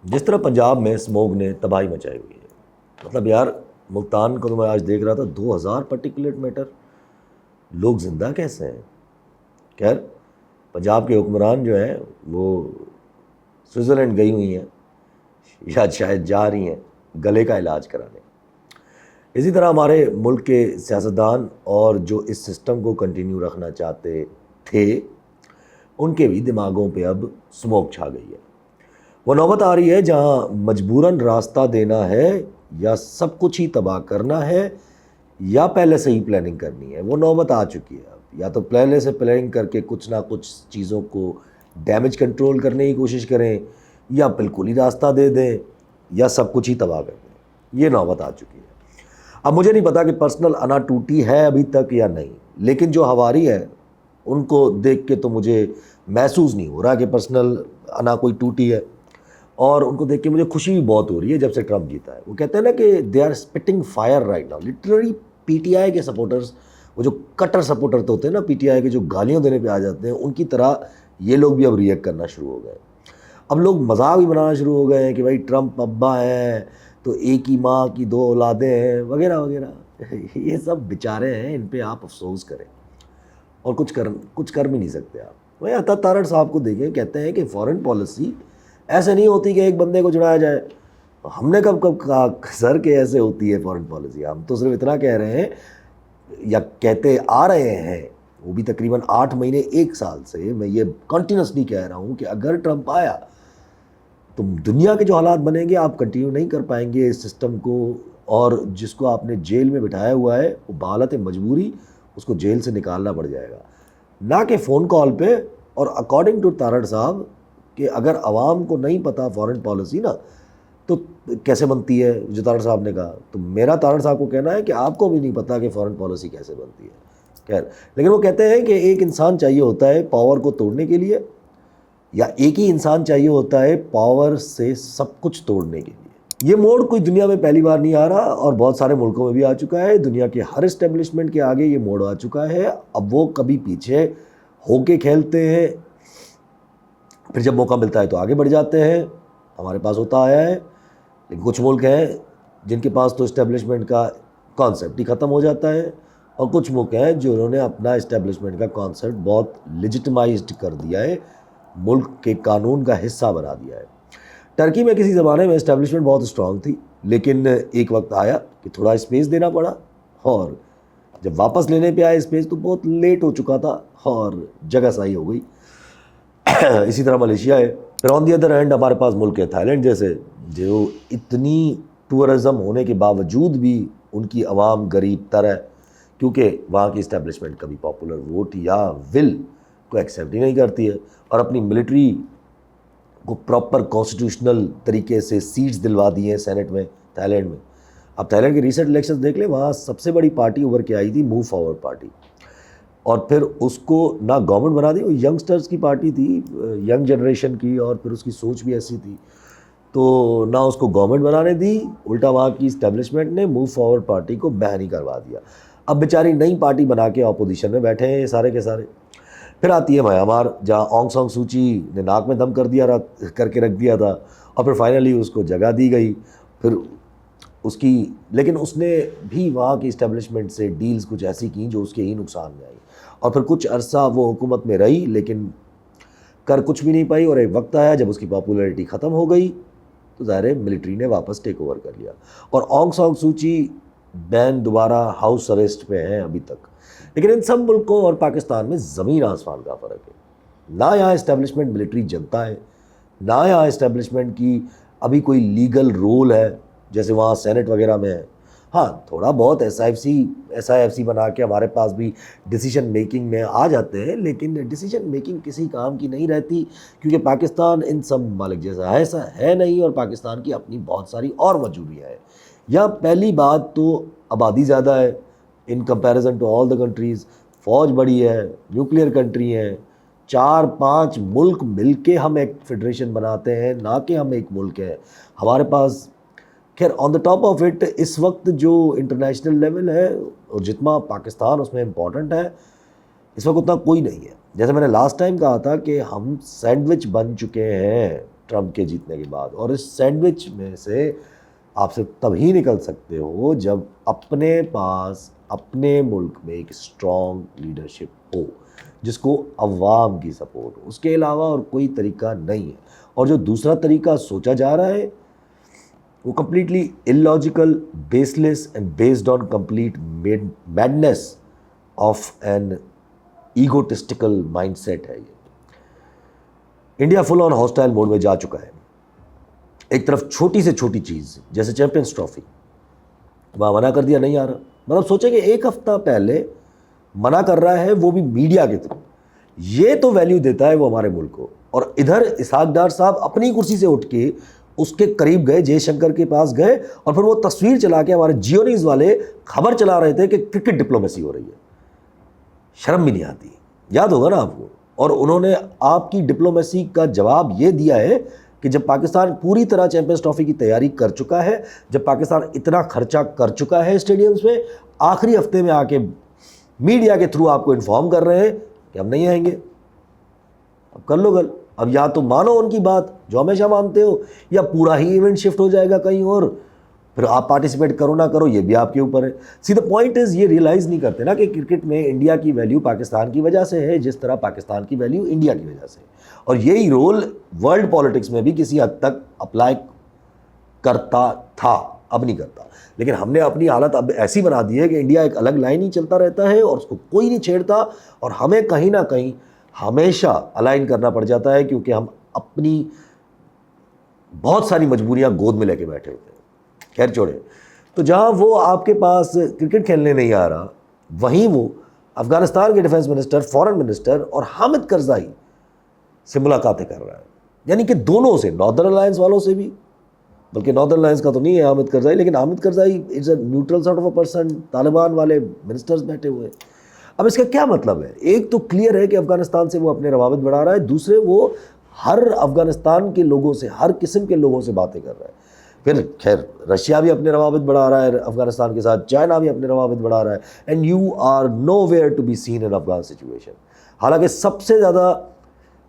جس طرح پنجاب میں اسموگ نے تباہی مچائی ہوئی ہے، مطلب یار ملتان کو تو میں آج دیکھ رہا تھا 2000 پرٹیکولیٹ میٹر، لوگ زندہ کیسے ہیں؟ خیر، پنجاب کے حکمران جو ہیں وہ سوئٹزرلینڈ گئی ہوئی ہیں یا شاید جا رہی ہیں گلے کا علاج کرانے۔ اسی طرح ہمارے ملک کے سیاستدان اور جو اس سسٹم کو کنٹینیو رکھنا چاہتے تھے ان کے بھی دماغوں پہ اب اسموک چھا گئی ہے۔ وہ نوبت آ رہی ہے جہاں مجبوراً راستہ دینا ہے یا سب کچھ ہی تباہ کرنا ہے یا پہلے سے ہی پلاننگ کرنی ہے۔ وہ نوبت آ چکی ہے اب، یا تو پہلے سے پلاننگ کر کے کچھ نہ کچھ چیزوں کو ڈیمیج کنٹرول کرنے کی کوشش کریں، یا بالکل ہی راستہ دے دیں، یا سب کچھ ہی تباہ کر دیں۔ یہ نوبت آ چکی ہے۔ اب مجھے نہیں پتا کہ پرسنل انا ٹوٹی ہے ابھی تک یا نہیں، لیکن جو ہواری ہے ان کو دیکھ کے تو مجھے محسوس نہیں ہو رہا کہ پرسنل انا کوئی ٹوٹی ہے، اور ان کو دیکھ کے مجھے خوشی بھی بہت ہو رہی ہے جب سے ٹرمپ جیتا ہے۔ وہ کہتے ہیں نا کہ they are spitting fire right now, literally PTI کے سپورٹرز، وہ جو کٹر سپورٹر تو ہوتے ہیں نا پی ٹی آئی کے، جو گالیاں دینے پہ آ جاتے ہیں، ان کی طرح یہ لوگ بھی اب ریئیکٹ کرنا شروع ہو گئے۔ اب لوگ مذاق بھی بنانا شروع ہو گئے ہیں کہ بھائی ٹرمپ ابا ہیں تو ایک ہی ماں کی دو اولادیں ہیں وغیرہ وغیرہ۔ یہ سب بیچارے ہیں، ان پہ آپ افسوس کریں، اور کچھ کر بھی نہیں سکتے آپ۔ وہ عطا تارڑ صاحب کو دیکھیں، کہتے ہیں کہ فارن پالیسی ایسے نہیں ہوتی کہ ایک بندے کو چڑھایا جائے۔ ہم نے کب کہا سر کہ ایسے ہوتی ہے فارن پالیسی؟ ہم تو صرف اتنا کہہ رہے ہیں یا کہتے آ رہے ہیں، وہ بھی تقریباً 8 مہینے 1 سال سے میں یہ کنٹینیوسلی کہہ رہا ہوں کہ اگر ٹرمپ آیا تو دنیا کے جو حالات بنیں گے آپ کنٹینیو نہیں کر پائیں گے اس سسٹم کو، اور جس کو آپ نے جیل میں بٹھایا ہوا ہے وہ بحالت مجبوری اس کو جیل سے نکالنا پڑ جائے گا، نہ کہ فون کال پہ۔ اور اکارڈنگ ٹو تارڑ صاحب کہ اگر عوام کو نہیں پتہ فارن پالیسی نا تو کیسے بنتی ہے، جو تارڑ صاحب نے کہا، تو میرا تارڑ صاحب کو کہنا ہے کہ آپ کو بھی نہیں پتہ کہ فارن پالیسی کیسے بنتی ہے۔ خیر، لیکن وہ کہتے ہیں کہ ایک انسان چاہیے ہوتا ہے پاور کو توڑنے کے لیے، یا ایک ہی انسان چاہیے ہوتا ہے پاور سے سب کچھ توڑنے کے لیے۔ یہ موڑ کوئی دنیا میں پہلی بار نہیں آ رہا، اور بہت سارے ملکوں میں بھی آ چکا ہے۔ دنیا کے ہر اسٹیبلشمنٹ کے آگے یہ موڑ آ چکا ہے۔ اب وہ کبھی پیچھے ہو کے کھیلتے ہیں، پھر جب موقع ملتا ہے تو آگے بڑھ جاتے ہیں۔ ہمارے پاس ہوتا آیا ہے، لیکن کچھ ملک ہیں جن کے پاس تو اسٹیبلشمنٹ کا کانسیپٹ ہی ختم ہو جاتا ہے، اور کچھ ملک ہیں جو انہوں نے اپنا اسٹیبلشمنٹ کا کانسیپٹ بہت لیجٹمائزڈ کر دیا ہے، ملک کے قانون کا حصہ بنا دیا ہے۔ ٹرکی میں کسی زمانے میں اسٹیبلشمنٹ بہت اسٹرانگ تھی، لیکن ایک وقت آیا کہ تھوڑا اسپیس دینا پڑا، اور جب واپس لینے پہ آئے اسپیس تو بہت لیٹ ہو چکا تھا اور جگہ صحیح ہو گئی۔ اسی طرح ملیشیا ہے۔ پھر آن دی ادر ہینڈ ہمارے پاس ملک ہے تھائی لینڈ جیسے، جو اتنی ٹورزم ہونے کے باوجود بھی ان کی عوام غریب تر ہے، کیونکہ وہاں کی اسٹیبلشمنٹ کبھی پاپولر ووٹ یا ول کو ایکسیپٹ ہی نہیں کرتی ہے، اور اپنی ملٹری کو پراپر کانسٹیٹیوشنل طریقے سے سیٹس دلوا دی ہیں سینٹ میں تھائی لینڈ میں۔ اب تھائی لینڈ کے ریسنٹ الیکشن دیکھ لیں، وہاں سب سے بڑی پارٹی ابھر کے آئی تھی موو فارورڈ پارٹی، اور پھر اس کو نہ گورنمنٹ بنا دی، وہ ینگسٹرز کی پارٹی تھی، ینگ جنریشن کی، اور پھر اس کی سوچ بھی ایسی تھی، تو نہ اس کو گورنمنٹ بنانے دی، الٹا وہاں کی اسٹیبلشمنٹ نے موو فارورڈ پارٹی کو بین ہی کروا دیا۔ اب بیچاری نئی پارٹی بنا کے اپوزیشن میں بیٹھے ہیں یہ سارے کے سارے۔ پھر آتی ہے میانمار، جہاں آنگ سان سوچی نے ناک میں دم کر کے رکھ دیا تھا، اور پھر فائنلی اس کو جگہ دی گئی، پھر اس کی، لیکن اس نے بھی وہاں کی اسٹیبلشمنٹ سے ڈیلز کچھ ایسی کیں جو اس کے ہی نقصان میں آئی، اور پھر کچھ عرصہ وہ حکومت میں رہی لیکن کر کچھ بھی نہیں پائی، اور ایک وقت آیا جب اس کی پاپولیرٹی ختم ہو گئی تو ظاہر ہے ملٹری نے واپس ٹیک اوور کر لیا، اور آنگ سان سوچی بین دوبارہ ہاؤس اریسٹ پہ ہیں ابھی تک۔ لیکن ان سب ملکوں اور پاکستان میں زمین آسمان کا فرق ہے۔ نہ یہاں اسٹیبلشمنٹ ملٹری جنتا ہے، نہ یہاں اسٹیبلشمنٹ کی ابھی کوئی لیگل رول ہے جیسے وہاں سینٹ وغیرہ میں ہے۔ ہاں، تھوڑا بہت ایس آئی ایف سی بنا کے ہمارے پاس بھی ڈیسیجن میکنگ میں آ جاتے ہیں، لیکن ڈیسیجن میکنگ کسی کام کی نہیں رہتی، کیونکہ پاکستان ان سب ممالک جیسا ایسا ہے نہیں، اور پاکستان کی اپنی بہت ساری اور وجوہیاں ہیں۔ یہاں پہلی بات تو آبادی زیادہ ہے in comparison to all the countries, فوج بڑی ہے، نیوکلیئر کنٹری ہے، 4-5 ملک مل کے ہم ایک فیڈریشن بناتے ہیں، نہ کہ ہم ایک ملک ہے ہمارے پاس۔ خیر، آن دا ٹاپ آف اٹ اس وقت جو انٹرنیشنل لیول ہے اور جتنا پاکستان اس میں امپورٹنٹ ہے، اس وقت اتنا کوئی نہیں ہے۔ جیسے میں نے لاسٹ ٹائم کہا تھا کہ ہم سینڈوچ بن چکے ہیں ٹرمپ کے جیتنے کے بعد. اور اس سینڈوچ میں سے آپ سے تب ہی نکل سکتے ہو جب اپنے پاس اپنے ملک میں ایک اسٹرانگ لیڈرشپ ہو جس کو عوام کی سپورٹ ہو. اس کے علاوہ اور کوئی طریقہ نہیں ہے. اور جو دوسرا طریقہ سوچا جا رہا ہے وہ completely illogical, baseless and based on complete madness of an egotistical mindset ہے. یہ انڈیا فل آن ہاسٹائل موڈ میں جا چکا ہے. ایک طرف چھوٹی سے چھوٹی چیز جیسے چیمپئنز ٹرافی وہاں منع کر دیا, نہیں آ رہا. مطلب سوچیں کہ ایک ہفتہ پہلے منع کر رہا ہے وہ بھی میڈیا کے تھرو. یہ تو ویلیو دیتا ہے وہ ہمارے ملک کو. اور ادھر اسحاق ڈار صاحب اپنی کرسی سے اٹھ کے اس کے قریب گئے, جے شنکر کے پاس گئے اور پھر وہ تصویر چلا کے ہمارے جیو نیوز والے خبر چلا رہے تھے کہ کرکٹ ڈپلومیسی ہو رہی ہے. شرم بھی نہیں آتی, یاد ہوگا نا آپ کو. اور انہوں نے آپ کی ڈپلومیسی کا جواب یہ دیا ہے کہ جب پاکستان پوری طرح چیمپئنز ٹرافی کی تیاری کر چکا ہے, جب پاکستان اتنا خرچہ کر چکا ہے اسٹیڈیمز میں, آخری ہفتے میں آ کے میڈیا کے تھرو آپ کو انفارم کر رہے ہیں کہ ہم نہیں آئیں گے. اب کر لو گل. اب یا تو مانو ان کی بات جو ہمیشہ مانتے ہو, یا پورا ہی ایونٹ شفٹ ہو جائے گا کہیں اور, پھر آپ پارٹیسپیٹ کرو نہ کرو یہ بھی آپ کے اوپر ہے. سی دا پوائنٹ از یہ ریئلائز نہیں کرتے نا کہ کرکٹ میں انڈیا کی ویلیو پاکستان کی وجہ سے ہے جس طرح پاکستان کی ویلیو انڈیا کی وجہ سے ہے. اور یہی رول ورلڈ پالیٹکس میں بھی کسی حد تک اپلائی کرتا تھا, اب نہیں کرتا. لیکن ہم نے اپنی حالت اب ایسی بنا دی ہے کہ انڈیا ایک الگ لائن ہی چلتا رہتا ہے اور اس کو کوئی نہیں چھیڑتا, اور ہمیں کہیں نہ کہیں ہمیشہ الائن کرنا پڑ جاتا ہے کیونکہ ہم اپنی بہت ساری مجبوریاں گود میں لے کے بیٹھے ہوتے ہیں. خیر چھوڑے. تو جہاں وہ آپ کے پاس کرکٹ کھیلنے نہیں آ رہا, وہیں وہ افغانستان کے ڈیفنس منسٹر, فورن منسٹر اور حامد کرزائی سے ملاقاتیں کر رہا ہے. یعنی کہ دونوں سے, ناردرن الائنس والوں سے بھی, بلکہ ناردرن الائنس کا تو نہیں ہے حامد کرزائی, لیکن Hamid Karzai is a neutral sort of a person. Taliban والے منسٹرز بیٹھے ہوئے. اب اس کا کیا مطلب ہے؟ ایک تو کلیئر ہے کہ افغانستان سے وہ اپنے روابط بڑھا رہا ہے, دوسرے وہ ہر افغانستان کے لوگوں سے, ہر قسم کے لوگوں سے باتیں کر رہا ہے. پھر خیر رشیا بھی اپنے روابط بڑھا رہا ہے افغانستان کے ساتھ, چائنا بھی اپنے روابط بڑھا رہا ہے. And you are nowhere to be seen in Afghan situation. حالانکہ سب سے زیادہ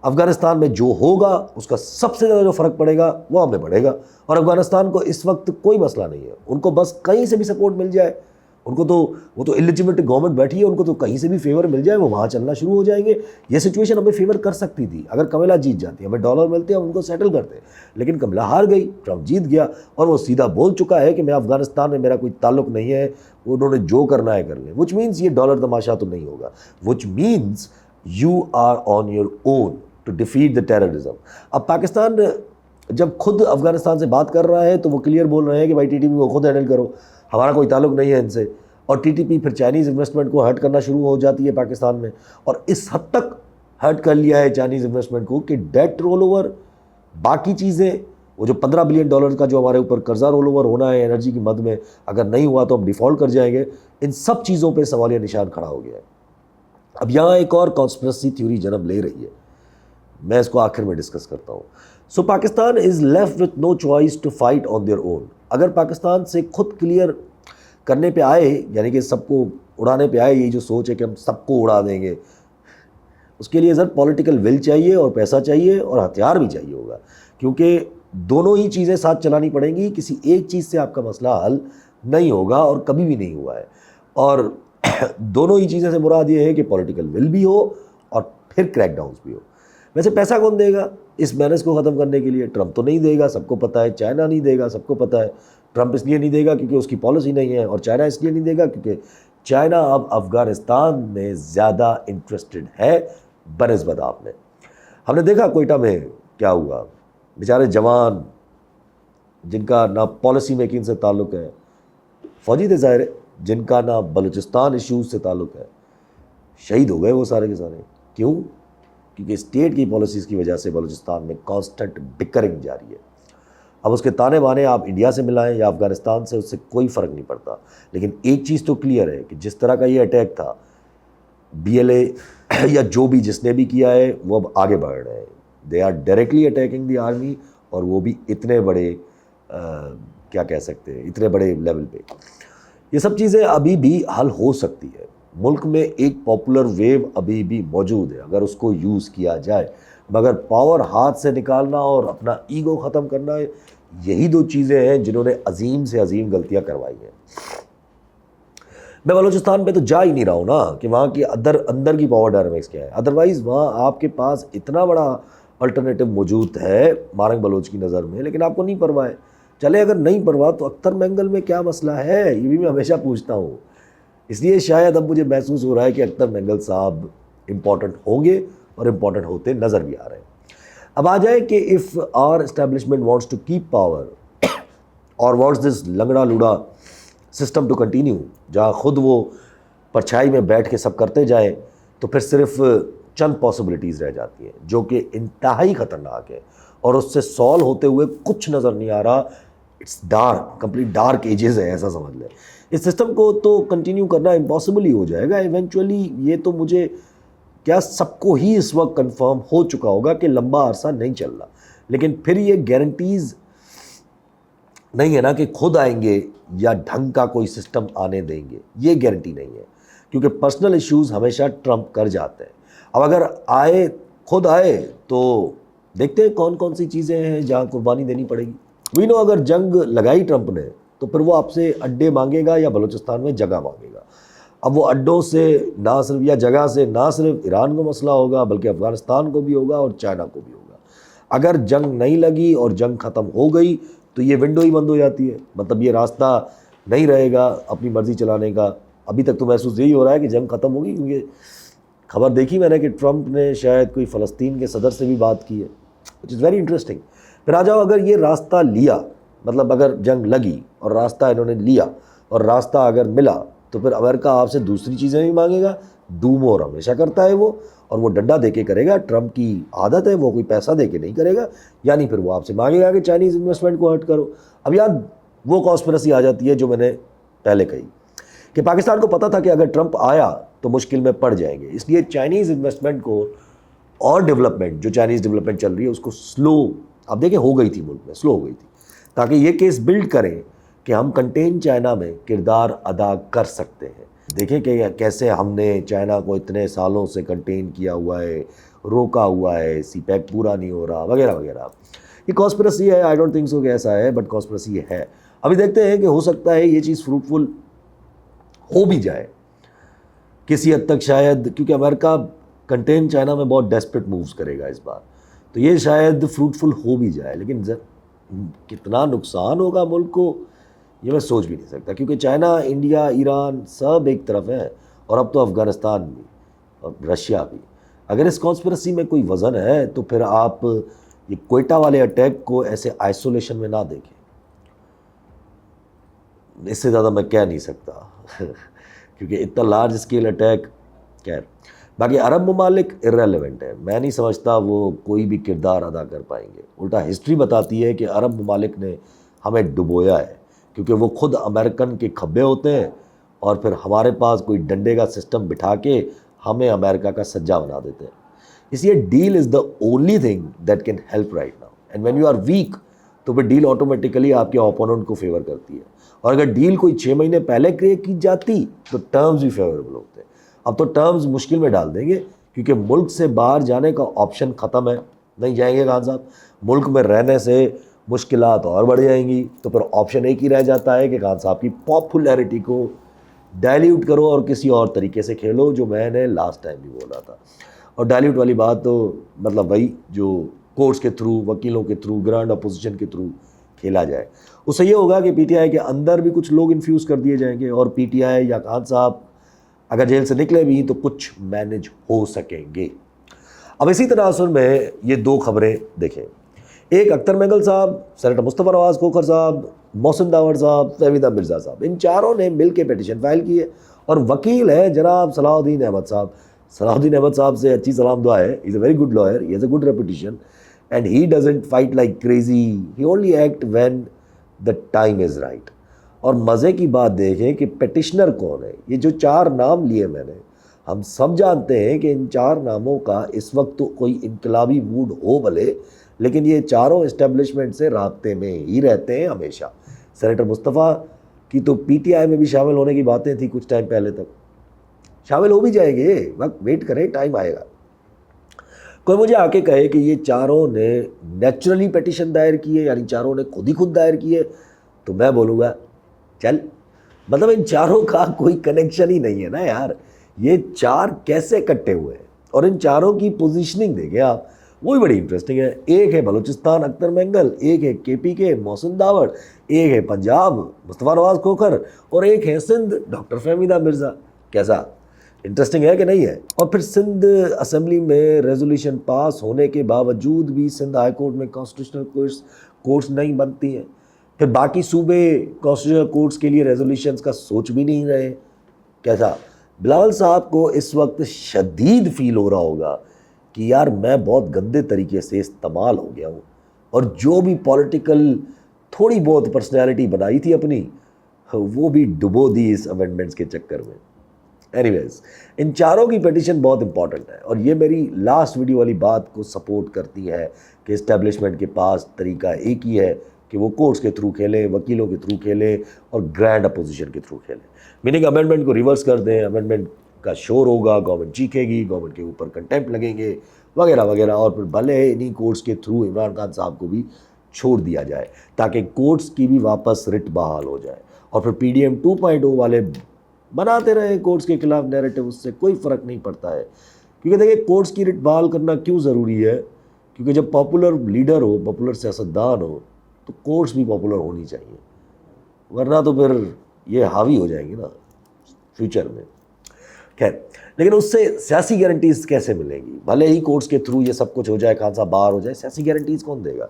افغانستان میں جو ہوگا اس کا سب سے زیادہ جو فرق پڑے گا وہ ہمیں پڑے گا. اور افغانستان کو اس وقت کوئی مسئلہ نہیں ہے, ان کو بس کہیں سے بھی سپورٹ مل جائے, ان کو تو وہ تو اللیجیمیٹ گورنمنٹ بیٹھی ہے, ان کو تو کہیں سے بھی فیور مل جائے وہ وہاں چلنا شروع ہو جائیں گے. یہ سچویشن ہمیں فیور کر سکتی تھی اگر کملا جیت جاتی, ہمیں ڈالر ملتے ہم ان کو سیٹل کرتے. لیکن کملا ہار گئی, ٹرمپ جیت گیا, اور وہ سیدھا بول چکا ہے کہ میں افغانستان میں میرا کوئی تعلق نہیں ہے, انہوں نے جو کرنا ہے کر لیں. وچ مینس یہ ڈالر تماشا تو نہیں ہوگا, which means you are on your own to defeat the terrorism. اب پاکستان جب خود افغانستان سے بات کر رہا ہے تو وہ کلیئر بول رہے ہیں کہ بھائی ٹی ٹی پی کو خود ہینڈل کرو, ہمارا کوئی تعلق نہیں ہے ان سے. اور ٹی ٹی پی پھر چائنیز انویسٹمنٹ کو ہرٹ کرنا شروع ہو جاتی ہے پاکستان میں, اور اس حد تک ہرٹ کر لیا ہے چائنیز انویسٹمنٹ کو کہ ڈیٹ رول اوور, باقی چیزیں, وہ جو $15 بلین کا جو ہمارے اوپر قرضہ رول اوور ہونا ہے انرجی کی مد میں, اگر نہیں ہوا تو ہم ڈیفالٹ کر جائیں گے. ان سب چیزوں پہ سوالیہ نشان کھڑا ہو گیا ہے. اب یہاں ایک اور کانسپریسی تھیوری جنم لے رہی ہے, میں اس کو آخر میں ڈسکس کرتا ہوں. So Pakistan is left with no choice to fight on their own. اگر پاکستان سے خود کلیئر کرنے پہ آئے, یعنی کہ سب کو اڑانے پہ آئے, یہ جو سوچ ہے کہ ہم سب کو اڑا دیں گے, اس کے لیے سر پولیٹیکل ول چاہیے اور پیسہ چاہیے اور ہتھیار بھی چاہیے ہوگا, کیونکہ دونوں ہی چیزیں ساتھ چلانی پڑیں گی. کسی ایک چیز سے آپ کا مسئلہ حل نہیں ہوگا اور کبھی بھی نہیں ہوا ہے. اور دونوں ہی چیزیں سے مراد یہ ہے کہ پولیٹیکل ول بھی ہو اور پھر کریک ڈاؤنس بھی ہو. ویسے پیسہ کون دے گا اس مینس کو ختم کرنے کے لیے؟ ٹرمپ تو نہیں دے گا, سب کو پتہ ہے. چائنا نہیں دے گا, سب کو پتہ ہے. ٹرمپ اس لیے نہیں دے گا کیونکہ اس کی پالیسی نہیں ہے, اور چائنا اس لیے نہیں دے گا کیونکہ چائنا اب افغانستان میں زیادہ انٹرسٹڈ ہے بنسبت آپ نے. ہم نے دیکھا کوئٹہ میں کیا ہوا, بیچارے جوان جن کا نہ پالیسی میکنگ سے تعلق ہے, فوجی تھے ظاہر ہے, جن کا نہ بلوچستان ایشوز سے تعلق ہے, شہید ہو گئے وہ سارے کے سارے. کیوں؟ کیونکہ اسٹیٹ کی پالیسیز کی وجہ سے بلوچستان میں کانسٹنٹ بکرنگ جاری ہے. اب اس کے تانے بانے آپ انڈیا سے ملائیں یا افغانستان سے, اس سے کوئی فرق نہیں پڑتا. لیکن ایک چیز تو کلیئر ہے کہ جس طرح کا یہ اٹیک تھا, بی ایل اے یا جو بھی جس نے بھی کیا ہے وہ اب آگے بڑھ رہے ہیں. They are directly attacking the army, اور وہ بھی اتنے بڑے کیا کہہ سکتے ہیں, اتنے بڑے لیول پہ. یہ سب چیزیں ابھی بھی حل ہو سکتی ہے. ملک میں ایک پاپولر ویو ابھی بھی موجود ہے اگر اس کو یوز کیا جائے. مگر پاور ہاتھ سے نکالنا اور اپنا ایگو ختم کرنا، یہی دو چیزیں ہیں جنہوں نے عظیم سے عظیم غلطیاں کروائی ہیں۔ میں بلوچستان پہ تو جا ہی نہیں رہا ہوں نا کہ وہاں کی اندر کی پاور ڈائنامکس کیا ہے، ادروائز وہاں آپ کے پاس اتنا بڑا الٹرنیٹو موجود ہے مارنگ بلوچ کی نظر میں، لیکن آپ کو نہیں پرواہ ہے۔ چلے اگر نہیں پرواہ تو اختر مینگل میں کیا مسئلہ ہے، یہ بھی میں ہمیشہ پوچھتا ہوں۔ اس لیے شاید اب مجھے محسوس ہو رہا ہے کہ اختر مینگل صاحب امپورٹنٹ ہوں گے اور امپورٹنٹ ہوتے نظر بھی آ رہے ہیں۔ اب آ جائے کہ if our establishment wants to keep power اور وانٹس دس لنگڑا لوڑا سسٹم ٹو کنٹینیو، جہاں خود وہ پرچھائی میں بیٹھ کے سب کرتے جائیں، تو پھر صرف چند پاسبلٹیز رہ جاتی ہیں جو کہ انتہائی خطرناک ہے، اور اس سے سالو ہوتے ہوئے کچھ نظر نہیں آ رہا۔ It's dark, complete dark ages ہے، ایسا سمجھ لیں۔ اس سسٹم کو تو کنٹینیو کرنا امپاسبل ہی ہو جائے گا ایونچولی۔ یہ تو مجھے کیا سب کو ہی اس وقت کنفرم ہو چکا ہوگا کہ لمبا عرصہ نہیں چل رہا، لیکن پھر یہ گارنٹیز نہیں ہے نا کہ خود آئیں گے یا ڈھنگ کا کوئی سسٹم آنے دیں گے، یہ گارنٹی نہیں ہے، کیونکہ پرسنل ایشوز ہمیشہ ٹرمپ کر جاتے ہیں۔ اب اگر خود آئے تو دیکھتے ہیں کون کون سی چیزیں ہیں جہاں قربانی دینی پڑے گی۔ وی نو اگر جنگ لگائی ٹرمپ نے تو پھر وہ آپ سے اڈے مانگے گا یا بلوچستان میں جگہ مانگے گا۔ اب وہ اڈوں سے نہ صرف یا جگہ سے نہ صرف ایران کو مسئلہ ہوگا بلکہ افغانستان کو بھی ہوگا اور چائنا کو بھی ہوگا۔ اگر جنگ نہیں لگی اور جنگ ختم ہو گئی تو یہ ونڈو ہی بند ہو جاتی ہے، مطلب یہ راستہ نہیں رہے گا اپنی مرضی چلانے کا۔ ابھی تک تو محسوس یہی ہو رہا ہے کہ جنگ ختم ہوگی، کیونکہ خبر دیکھی میں نے کہ ٹرمپ نے شاید کوئی فلسطین کے صدر سے بھی بات کی ہے، وچ از ویری انٹرسٹنگ۔ پھر آ جاؤ، اگر یہ راستہ لیا، مطلب اگر جنگ لگی اور راستہ انہوں نے لیا اور راستہ اگر ملا، تو پھر امریکہ آپ سے دوسری چیزیں بھی مانگے گا۔ ڈو مور ہمیشہ کرتا ہے وہ، اور وہ ڈنڈا دے کے کرے گا، ٹرمپ کی عادت ہے، وہ کوئی پیسہ دے کے نہیں کرے گا، یعنی پھر وہ آپ سے مانگے گا کہ چائنیز انویسٹمنٹ کو ہرٹ کرو۔ اب یاد وہ کانسپریسی آ جاتی ہے جو میں نے پہلے کہی کہ پاکستان کو پتہ تھا کہ اگر ٹرمپ آیا تو مشکل میں پڑ جائیں گے، اس لیے چائنیز انویسٹمنٹ کو اور ڈیولپمنٹ جو چائنیز ڈیولپمنٹ چل رہی ہے اس کو سلو، اب دیکھیں ہو گئی تھی ملک میں، سلو ہو گئی تھی، تاکہ یہ کیس بلڈ کریں کہ ہم کنٹین چائنا میں کردار ادا کر سکتے ہیں۔ دیکھیں کہ کیسے ہم نے چائنا کو اتنے سالوں سے کنٹین کیا ہوا ہے، روکا ہوا ہے، سی پیک پورا نہیں ہو رہا وغیرہ وغیرہ۔ یہ کانسپریسی ہے، آئی ڈونٹ تھنک سو کہ ایسا ہے، بٹ کانسپریسی ہے۔ ابھی دیکھتے ہیں کہ ہو سکتا ہے یہ چیز فروٹفل ہو بھی جائے کسی حد تک شاید، کیونکہ امریکہ کنٹین چائنا میں بہت ڈیسپریٹ مووز کرے گا اس بار، تو یہ شاید فروٹفل ہو بھی جائے، لیکن کتنا نقصان ہوگا ملک کو یہ میں سوچ بھی نہیں سکتا، کیونکہ چائنا، انڈیا، ایران سب ایک طرف ہیں، اور اب تو افغانستان بھی اور رشیا بھی۔ اگر اس کانسپریسی میں کوئی وزن ہے تو پھر آپ یہ کوئٹہ والے اٹیک کو ایسے آئسولیشن میں نہ دیکھیں، اس سے زیادہ میں کہہ نہیں سکتا کیونکہ اتنا لارج اسکیل اٹیک، خیر باقی عرب ممالک ارریلیونٹ ہے، میں نہیں سمجھتا وہ کوئی بھی کردار ادا کر پائیں گے۔ الٹا ہسٹری بتاتی ہے کہ عرب ممالک نے ہمیں ڈبویا ہے، کیونکہ وہ خود امریکن کے کھبے ہوتے ہیں اور پھر ہمارے پاس کوئی ڈنڈے کا سسٹم بٹھا کے ہمیں امریکہ کا سجہ بنا دیتے ہیں۔ اس لیے deal is the only thing that can help right now, and when you are weak تو پھر ڈیل آٹومیٹیکلی آپ کے اوپوننٹ کو فیور کرتی ہے، اور اگر ڈیل کوئی 6 مہینے پہلے کریٹ کی جاتی تو ٹرمز بھی فیوریبل ہوتے ہیں۔ اب تو ٹرمز مشکل میں ڈال دیں گے، کیونکہ ملک سے باہر جانے کا آپشن ختم ہے، نہیں جائیں گے خان صاحب، ملک میں رہنے سے مشکلات اور بڑھ جائیں گی، تو پھر آپشن ایک ہی رہ جاتا ہے کہ خان صاحب کی پاپولیرٹی کو ڈائلیوٹ کرو اور کسی اور طریقے سے کھیلو، جو میں نے لاسٹ ٹائم بھی بولا تھا۔ اور ڈائلیوٹ والی بات تو مطلب وہی جو کورٹس کے تھرو، وکیلوں کے تھرو، گرانڈ اپوزیشن کے تھرو کھیلا جائے، اس سے یہ ہوگا کہ پی ٹی آئی کے اندر بھی کچھ لوگ انفیوز کر دیے جائیں گے، اور پی ٹی آئی یا خان صاحب اگر جیل سے نکلے بھی تو کچھ مینج ہو سکیں گے۔ اب اسی تناظر میں یہ دو خبریں دیکھیں، ایک اختر مینگل صاحب، سینیٹر مصطفیٰ نواز کھوکھر صاحب، محسن داور صاحب، فہمیدہ مرزا صاحب، ان چاروں نے مل کے پیٹیشن فائل کی ہے، اور وکیل ہے جناب صلاح الدین احمد صاحب۔ صلاح الدین احمد صاحب سے اچھی سلام دعا ہے، he is a very good lawyer, he has a good reputation and he doesn't fight like crazy, he only act when the time is right. اور مزے کی بات دیکھیں کہ پیٹیشنر کون ہے، یہ جو 4 نام لیے میں نے، ہم سب جانتے ہیں کہ ان 4 ناموں کا اس وقت تو کوئی انقلابی موڈ ہو بھلے، لیکن یہ چاروں اسٹیبلشمنٹ سے رابطے میں ہی رہتے ہیں ہمیشہ۔ سینیٹر مصطفیٰ کی تو پی ٹی آئی میں بھی شامل ہونے کی باتیں تھیں کچھ ٹائم پہلے تک، شامل ہو بھی جائیں گے، وقت ویٹ کریں، ٹائم آئے گا۔ کوئی مجھے آ کے کہے کہ یہ چاروں نے نیچرلی پیٹیشن دائر کی ہے, یعنی چاروں نے خود ہی خود دائر کی ہے, تو میں بولوں گا چل, مطلب ان چاروں کا کوئی کنیکشن ہی نہیں ہے نا یار. یہ چار کیسے کٹے ہوئے ہیں, اور ان چاروں کی پوزیشننگ دیکھیں آپ, وہ بھی بڑی انٹرسٹنگ ہے. ایک ہے بلوچستان اختر مینگل, ایک ہے کے پی کے محسن داوڑ, ایک ہے پنجاب مصطفیٰ نواز کھوکھر, اور ایک ہے سندھ ڈاکٹر فہمیدہ مرزا. کیسا انٹرسٹنگ ہے کہ نہیں ہے؟ اور پھر سندھ اسمبلی میں ریزولوشن پاس ہونے کے باوجود بھی سندھ ہائی کورٹ میں کانسٹیٹیوشنل کورٹس نہیں بنتی ہیں. پھر باقی صوبے کانسٹیٹیوشنل کورٹس کے لیے ریزولوشنز کا سوچ بھی نہیں رہے. کیسا؟ بلاول صاحب کو اس وقت شدید فیل ہو رہا ہوگا کہ یار میں بہت گندے طریقے سے استعمال ہو گیا ہوں, اور جو بھی پولیٹیکل تھوڑی بہت پرسنالٹی بنائی تھی اپنی, وہ بھی ڈبو دی اس امینڈمنٹس کے چکر میں. اینی ویز, ان چاروں کی پیٹیشن بہت امپورٹنٹ ہے, اور یہ میری لاسٹ ویڈیو والی بات کو سپورٹ کرتی ہے کہ اسٹیبلشمنٹ کے پاس طریقہ ایک ہی ہے کہ وہ کورٹس کے تھرو کھیلیں, وکیلوں کے تھرو کھیلیں, اور گرینڈ اپوزیشن کے تھرو کھیلیں. میننگ امینڈمنٹ کو ریورس کر دیں, امینڈمنٹ کا شور ہوگا, گورنمنٹ چیخے گی, گورنمنٹ کے اوپر کنٹیمپٹ لگیں گے وغیرہ وغیرہ, اور پھر بھلے انہی کورٹس کے تھرو عمران خان صاحب کو بھی چھوڑ دیا جائے تاکہ کورٹس کی بھی واپس رٹ بحال ہو جائے, اور پھر پی ڈی ایم 2.0 والے بناتے رہے کورٹس کے خلاف نیریٹو. اس سے کوئی فرق نہیں پڑتا ہے, کیونکہ دیکھیں کورٹس کی رٹ بحال کرنا کیوں ضروری ہے, کیونکہ جب پاپولر لیڈر ہو, پاپولر سیاستدان ہو, تو کورٹس بھی پاپولر ہونی چاہیے, ورنہ تو پھر یہ حاوی ہو جائیں گے نا فیوچر میں. خیر, لیکن اس سے سیاسی گارنٹیز کیسے ملیں گی؟ بھلے ہی کورٹس کے تھرو یہ سب کچھ ہو جائے, خان صاحب باہر ہو جائے, سیاسی گارنٹیز کون دے گا؟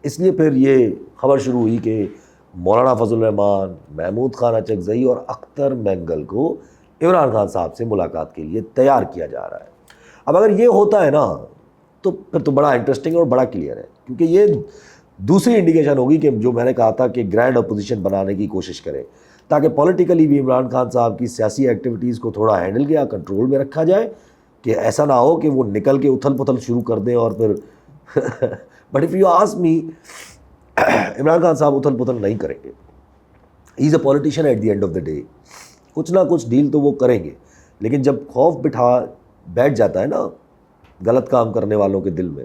اس لیے پھر یہ خبر شروع ہوئی کہ مولانا فضل الرحمان, محمود خان اچکزئی اور اختر مینگل کو عمران خان صاحب سے ملاقات کے لیے تیار کیا جا رہا ہے. اب اگر یہ ہوتا ہے نا تو پھر تو بڑا انٹرسٹنگ اور بڑا کلیئر ہے, کیونکہ یہ دوسری انڈیکیشن ہوگی کہ جو میں نے کہا تھا کہ گرینڈ اپوزیشن بنانے کی کوشش کرے, تاکہ پولیٹیکلی بھی عمران خان صاحب کی سیاسی ایکٹیویٹیز کو تھوڑا ہینڈل کیا, کنٹرول میں رکھا جائے, کہ ایسا نہ ہو کہ وہ نکل کے اتھل پتھل شروع کر دیں اور پھر but if you ask me, Imran Khan sahab اتھل پتھل نہیں کریں گے. He is a politician at the end of the day. کچھ نہ کچھ ڈیل تو وہ کریں گے, لیکن جب خوف بیٹھ جاتا ہے نا غلط کام کرنے والوں کے دل میں,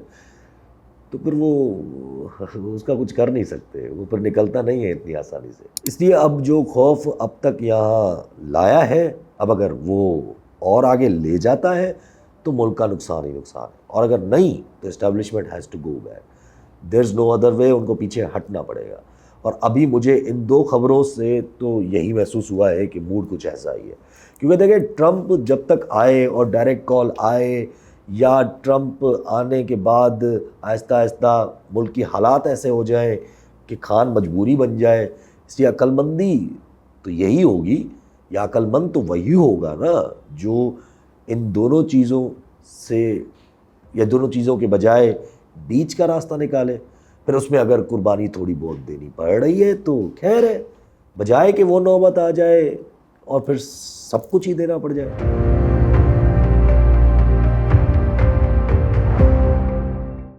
تو پھر وہ اس کا کچھ کر نہیں سکتے, وہ پھر نکلتا نہیں ہے اتنی آسانی سے. اس لیے اب جو خوف اب تک یہاں لایا ہے, اب اگر وہ اور آگے لے جاتا ہے تو ملک کا نقصان ہی نقصان ہے, اور اگر نہیں تو establishment has to go back. There is no other way, ان کو پیچھے ہٹنا پڑے گا. اور ابھی مجھے ان دو خبروں سے تو یہی محسوس ہوا ہے کہ موڈ کچھ ایسا ہی ہے, کیونکہ دیکھیں ٹرمپ جب تک آئے اور ڈائریکٹ کال آئے, یا ٹرمپ آنے کے بعد آہستہ آہستہ ملک کی حالات ایسے ہو جائیں کہ خان مجبوری بن جائے, اس لیے عقل مندی تو یہی ہوگی, یا عقل مند تو وہی ہوگا نا جو ان دونوں چیزوں سے, یا دونوں چیزوں کے بجائے بیچ کا راستہ نکالے. پھر اس میں اگر قربانی تھوڑی بہت دینی پڑ رہی ہے تو خیر ہے, بجائے کہ وہ نوبت آ جائے اور پھر سب کچھ ہی دینا پڑ جائے.